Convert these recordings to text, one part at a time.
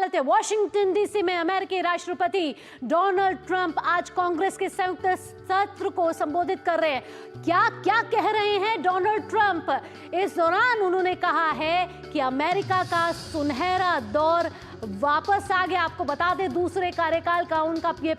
चलते Washington DC में अमेरिकी राष्ट्रपति डोनाल्ड ट्रंप आज कांग्रेस के संयुक्त सत्र को संबोधित कर रहे हैं। क्या क्या कह रहे हैं डोनाल्ड ट्रंप? इस दौरान उन्होंने कहा है कि अमेरिका का सुनहरा दौर वापस आ गया। आपको बता दें, दूसरे कार्यकाल का उनका ये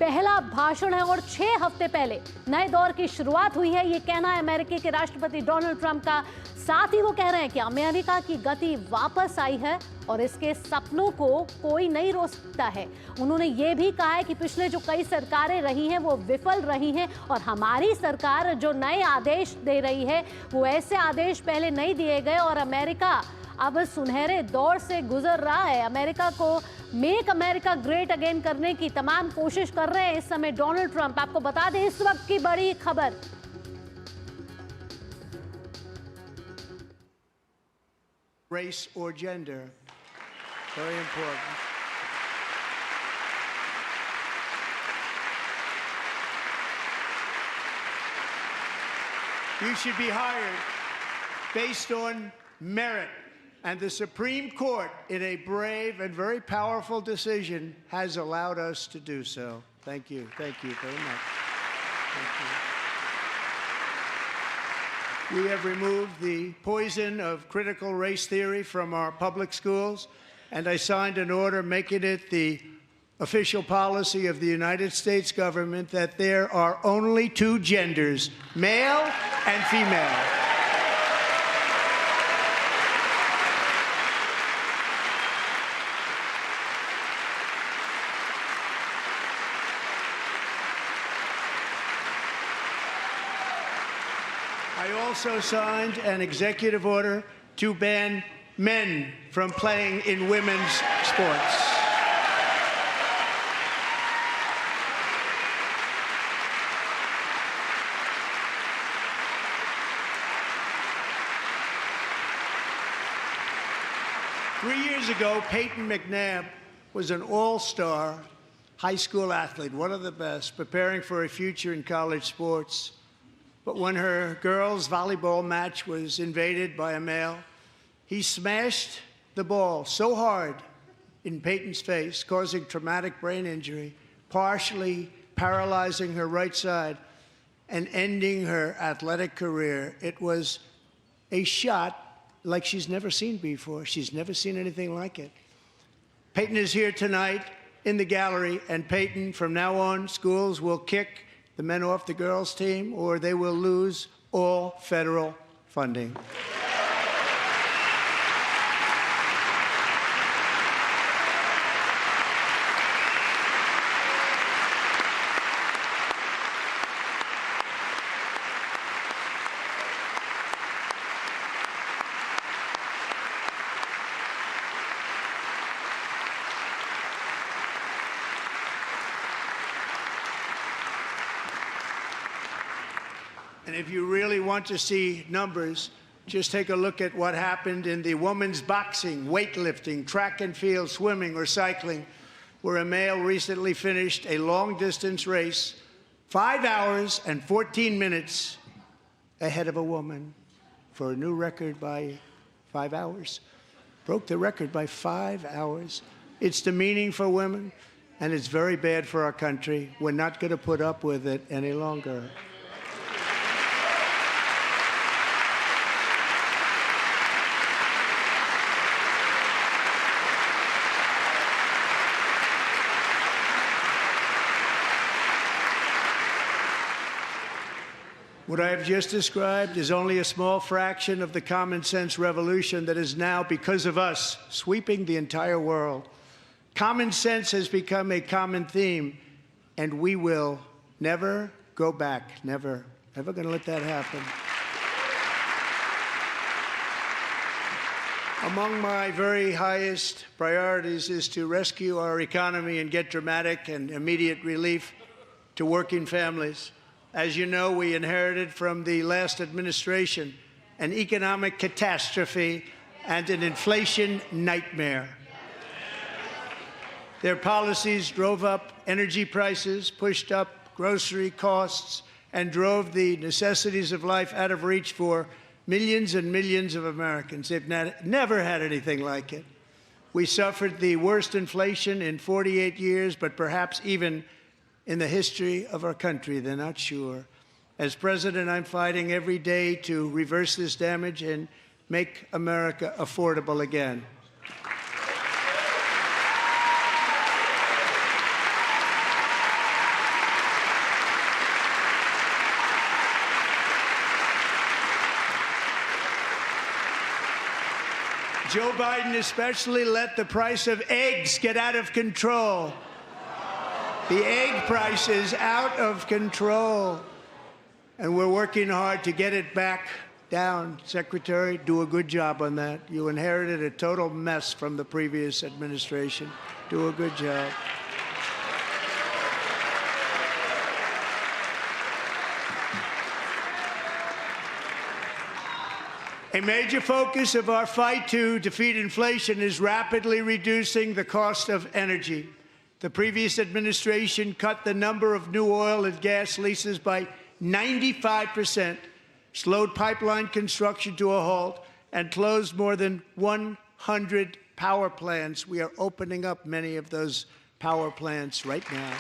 पहला भाषण है और 6 हफ्ते पहले नए दौर की शुरुआत हुई है, ये कहना है अमेरिकी के राष्ट्रपति डोनाल्ड ट्रंप का। साथ ही वो कह रहे हैं कि अमेरिका की गति वापस आई है और इसके सपनों को कोई नहीं रोक सकता है। उन्होंने ये भी कहा है कि पिछले जो कई सरकारें रही हैं वो विफल रही हैं और हमारी सरकार जो नए आदेश दे रही है वो ऐसे आदेश पहले नहीं दिए गए और अमेरिका अब सुनहरे दौर से गुजर रहा है। अमेरिका को मेक अमेरिका ग्रेट अगेन करने की तमाम कोशिश कर रहे हैं इस समय डोनाल्ड ट्रंप। आपको बता दें इस वक्त की बड़ी खबर। Race or gender, very important. You should be hired based on merit. And the Supreme Court, in a brave and very powerful decision, has allowed us to do so. Thank you. Thank you very much. Thank you. We have removed the poison of critical race theory from our public schools, and I signed an order making it the official policy of the United States government that there are only 2 genders, male and female. I also signed an executive order to ban men from playing in women's sports. Three years ago, Peyton McNabb was an all-star high school athlete, one of the best, preparing for a future in college sports. But when her girls' volleyball match was invaded by a male, he smashed the ball so hard in Peyton's face, causing traumatic brain injury, partially paralyzing her right side and ending her athletic career. It was a shot like she's never seen before. She's never seen anything like it. Peyton is here tonight in the gallery, and Peyton, from now on, schools will kick the men off the girls' team, or they will lose all federal funding. And if you really want to see numbers, just take a look at what happened in the women's boxing, weightlifting, track and field, swimming, or cycling, where a male recently finished a long-distance race 5 hours and 14 minutes ahead of a woman for a new record by 5 hours. Broke the record by 5 hours. It's demeaning for women, and it's very bad for our country. We're not going to put up with it any longer. What I have just described is only a small fraction of the common sense revolution that is now, because of us, sweeping the entire world. Common sense has become a common theme, and we will never go back. Never. Never going to let that happen. Among my very highest priorities is to rescue our economy and get dramatic and immediate relief to working families. As you know, we inherited from the last administration an economic catastrophe and an inflation nightmare. Their policies drove up energy prices, pushed up grocery costs, and drove the necessities of life out of reach for millions and millions of Americans. They've never had anything like it. We suffered the worst inflation in 48 years, but perhaps even in the history of our country. They're not sure. As president, I'm fighting every day to reverse this damage and make America affordable again. Joe Biden especially let the price of eggs get out of control. The egg price is out of control. And we're working hard to get it back down. Secretary, do a good job on that. You inherited a total mess from the previous administration. Do a good job. A major focus of our fight to defeat inflation is rapidly reducing the cost of energy. The previous administration cut the number of new oil and gas leases by 95%, slowed pipeline construction to a halt, and closed more than 100 power plants. We are opening up many of those power plants right now.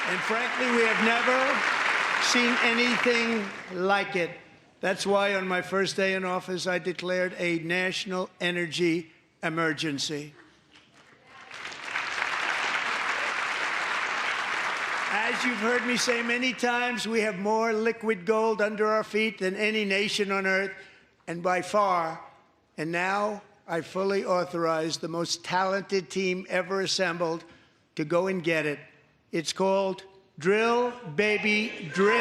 And frankly, we have never seen anything like it. That's why on my first day in office, I declared a national energy emergency. As you've heard me say many times, we have more liquid gold under our feet than any nation on earth, and by far. And now I fully authorize the most talented team ever assembled to go and get it. It's called Drill, Baby, Drill.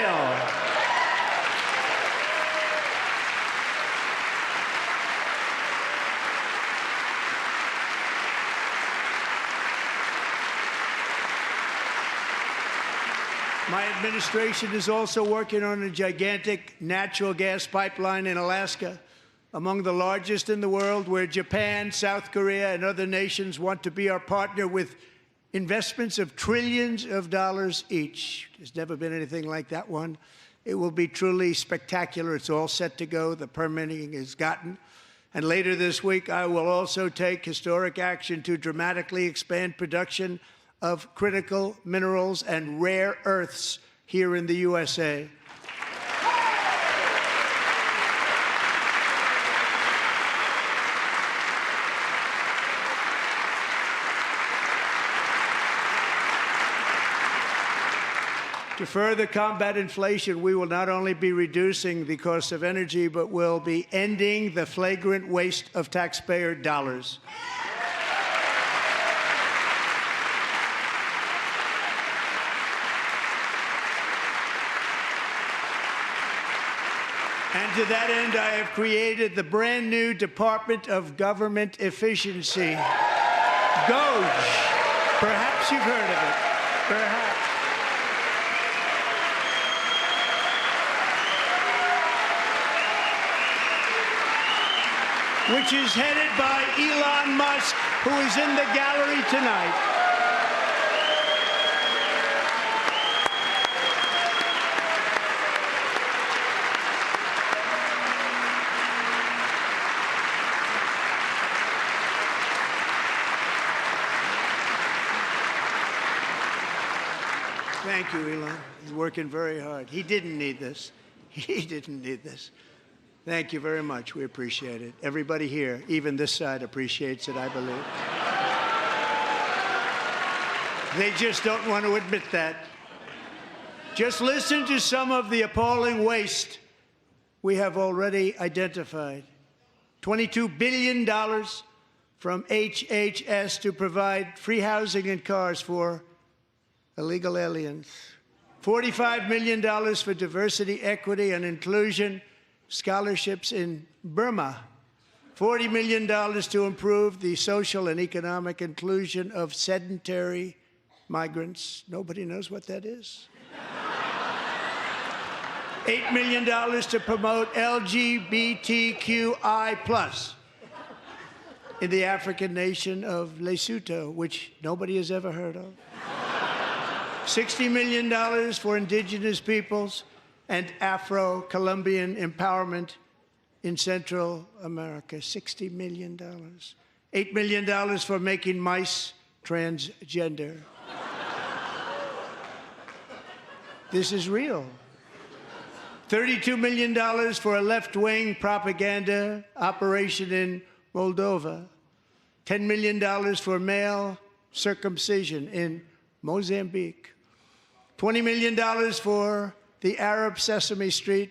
My administration is also working on a gigantic natural gas pipeline in Alaska, among the largest in the world, where Japan, South Korea, and other nations want to be our partner with investments of trillions of dollars each. There's never been anything like that one. It will be truly spectacular. It's all set to go. The permitting is gotten. And later this week, I will also take historic action to dramatically expand production of critical minerals and rare earths here in the USA. To further combat inflation, we will not only be reducing the cost of energy, but will be ending the flagrant waste of taxpayer dollars. And to that end, I have created the brand new Department of Government Efficiency, DOGE. Perhaps you've heard of it. Perhaps. Which is headed by Elon Musk, who is in the gallery tonight. Thank you, Elon. He's working very hard. He didn't need this. He didn't need this. Thank you very much. We appreciate it. Everybody here, even this side, appreciates it, I believe. They just don't want to admit that. Just listen to some of the appalling waste we have already identified. $22 billion from HHS to provide free housing and cars for illegal aliens. $45 million for diversity, equity, and inclusion scholarships in Burma. $40 million to improve the social and economic inclusion of sedentary migrants. Nobody knows what that is. $8 million to promote LGBTQI+ in the African nation of Lesotho, which nobody has ever heard of. $60 million for indigenous peoples and Afro-Colombian empowerment in Central America. $60 million. $8 million for making mice transgender. This is real. $32 million for a left-wing propaganda operation in Moldova. $10 million for male circumcision in Mozambique. $20 million for the Arab Sesame Street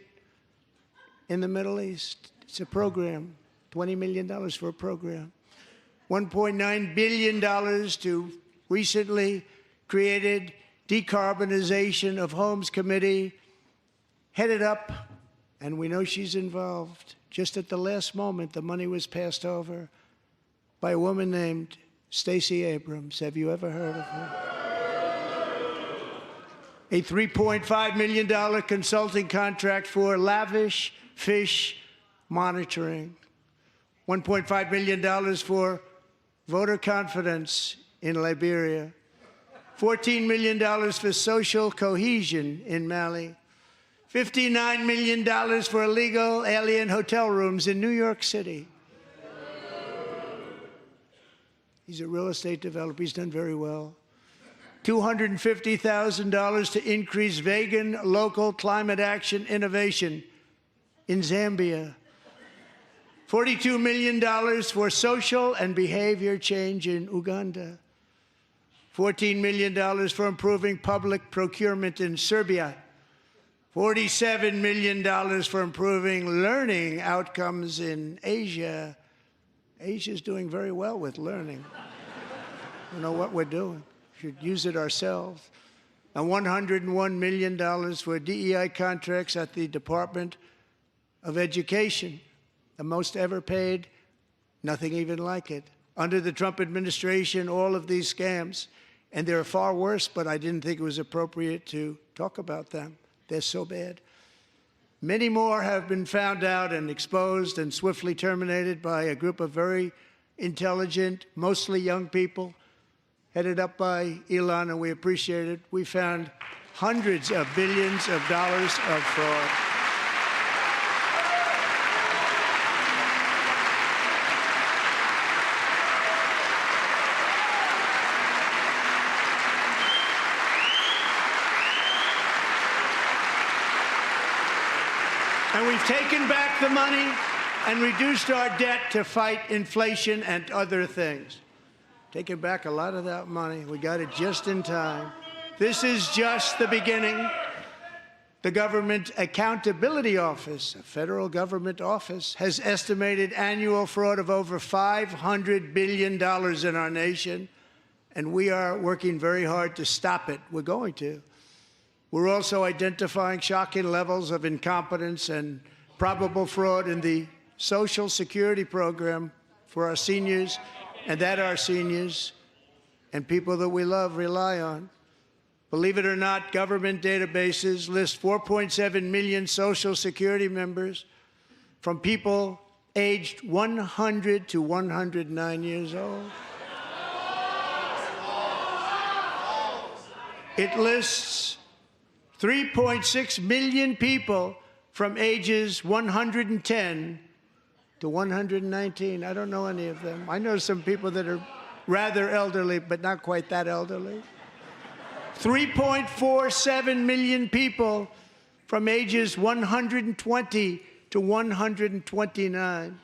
in the Middle East. It's a program. $20 million for a program. $1.9 billion to recently created Decarbonization of Homes Committee, headed up, and we know she's involved. Just at the last moment, the money was passed over by a woman named Stacey Abrams. Have you ever heard of her? A $3.5 million consulting contract for lavish fish monitoring. $1.5 million for voter confidence in Liberia. $14 million for social cohesion in Mali. $59 million for illegal alien hotel rooms in New York City. He's a real estate developer. He's done very well. $250,000 to increase vegan local climate action innovation in Zambia. $42 million for social and behavior change in Uganda. $14 million for improving public procurement in Serbia. $47 million for improving learning outcomes in Asia. Asia's doing very well with learning. We know what we're doing. We should use it ourselves. And $101 million for DEI contracts at the Department of Education, the most ever paid, nothing even like it. Under the Trump administration, all of these scams, and they're far worse, but I didn't think it was appropriate to talk about them. They're so bad. Many more have been found out and exposed and swiftly terminated by a group of very intelligent, mostly young people, headed up by Elon, and we appreciate it. We found hundreds of billions of dollars of fraud. And we've taken back the money and reduced our debt to fight inflation and other things. Taken back a lot of that money. We got it just in time. This is just the beginning. The Government Accountability Office, a federal government office, has estimated annual fraud of over $500 billion in our nation, and we are working very hard to stop it. We're going to. We're also identifying shocking levels of incompetence and probable fraud in the Social Security program for our seniors, and that our seniors and people that we love rely on. Believe it or not, government databases list 4.7 million Social Security members from people aged 100 to 109 years old. It lists 3.6 million people from ages 110 to 119. I don't know any of them. I know some people that are rather elderly, but not quite that elderly. 3.47 million people from ages 120 to 129.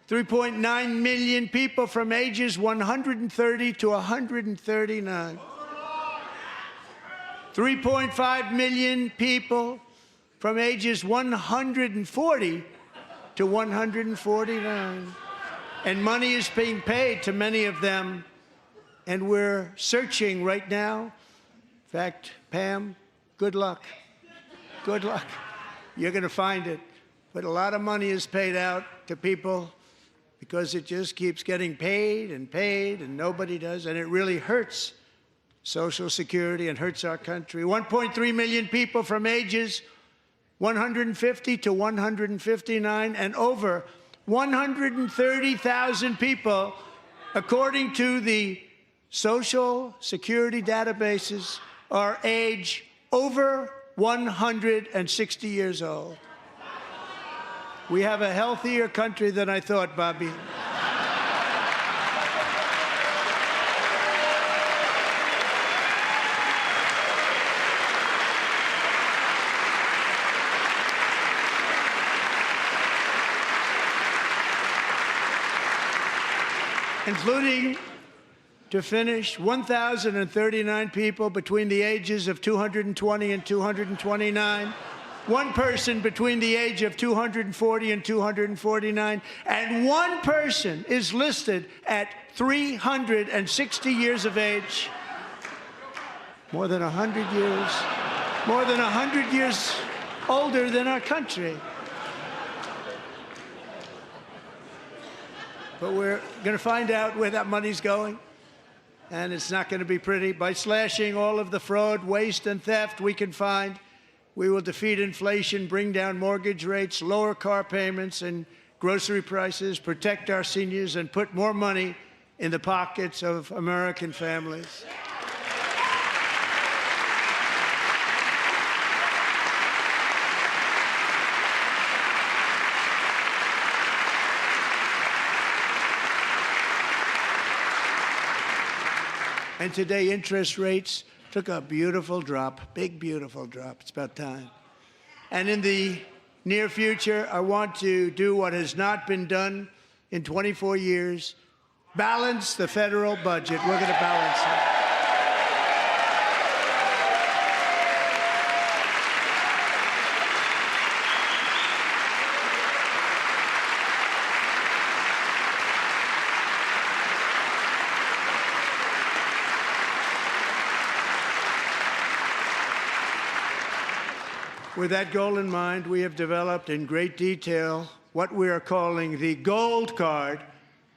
3.9 million people from ages 130 to 139. 3.5 million people from ages 140 to 149. And money is being paid to many of them, and we're searching right now. In fact, Pam, good luck. Good luck. You're going to find it. But a lot of money is paid out to people because it just keeps getting paid, and nobody does, and it really hurts Social Security and hurts our country. 1.3 million people from ages 150 to 159, and over 130,000 people, according to the Social Security databases are age over 160 years old. We have a healthier country than I thought, Bobby. Including, to finish, 1,039 people between the ages of 220 and 229, one person between the age of 240 and 249, and one person is listed at 360 years of age. More than 100 years older than our country. But we're going to find out where that money's going, and it's not going to be pretty. By slashing all of the fraud, waste, and theft we can find, we will defeat inflation, bring down mortgage rates, lower car payments and grocery prices, protect our seniors, and put more money in the pockets of American families. And today, interest rates took a beautiful drop, big, beautiful drop. It's about time. And in the near future, I want to do what has not been done in 24 years, balance the federal budget. We're going to balance it. With that goal in mind, we have developed in great detail what we are calling the Gold Card,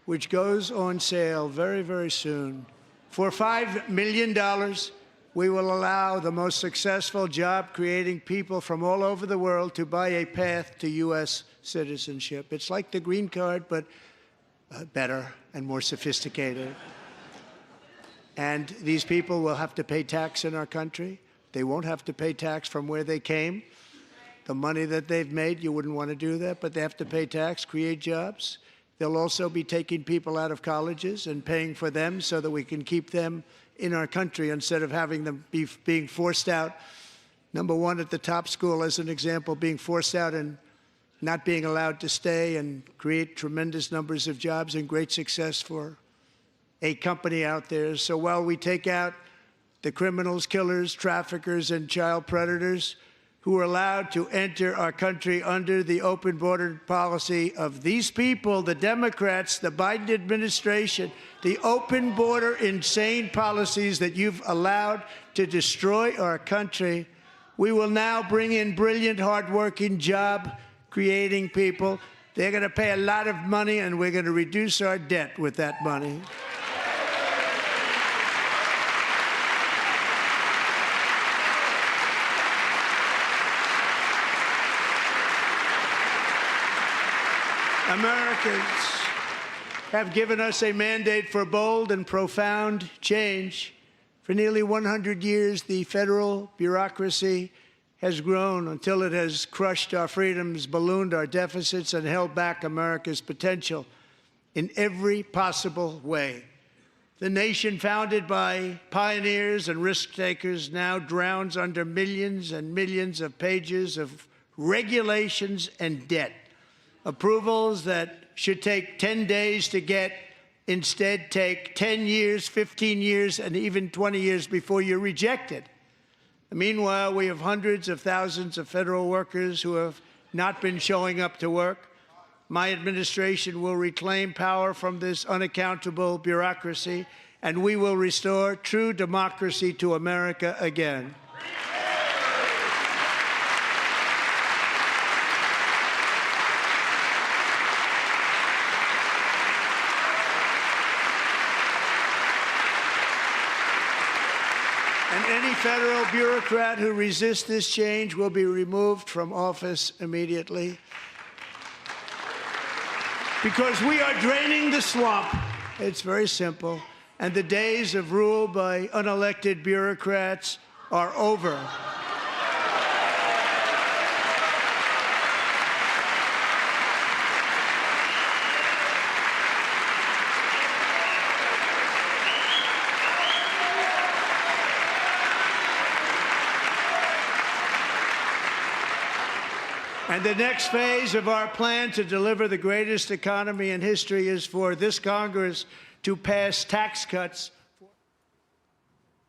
which goes on sale very, very soon. For $5 million, we will allow the most successful job-creating people from all over the world to buy a path to U.S. citizenship. It's like the green card, but better and more sophisticated. And these people will have to pay tax in our country. They won't have to pay tax from where they came. The money that they've made, you wouldn't want to do that, but they have to pay tax, create jobs. They'll also be taking people out of colleges and paying for them so that we can keep them in our country instead of having them being forced out. Number one, at the top school, as an example, being forced out and not being allowed to stay and create tremendous numbers of jobs and great success for a company out there. So while we take out the criminals, killers, traffickers, and child predators who are allowed to enter our country under the open border policy of these people, the Democrats, the Biden administration, the open border insane policies that you've allowed to destroy our country, we will now bring in brilliant, hardworking, job-creating people. They're going to pay a lot of money, and we're going to reduce our debt with that money. Americans have given us a mandate for bold and profound change. For nearly 100 years, the federal bureaucracy has grown until it has crushed our freedoms, ballooned our deficits, and held back America's potential in every possible way. The nation founded by pioneers and risk-takers now drowns under millions and millions of pages of regulations and debt. Approvals that should take 10 days to get instead take 10 years, 15 years, and even 20 years before you're rejected. Meanwhile, we have hundreds of thousands of federal workers who have not been showing up to work. My administration will reclaim power from this unaccountable bureaucracy, and we will restore true democracy to America again. And any federal bureaucrat who resists this change will be removed from office immediately. Because we are draining the swamp. It's very simple. and the days of rule by unelected bureaucrats are over. And the next phase of our plan to deliver the greatest economy in history is for this Congress to pass tax cuts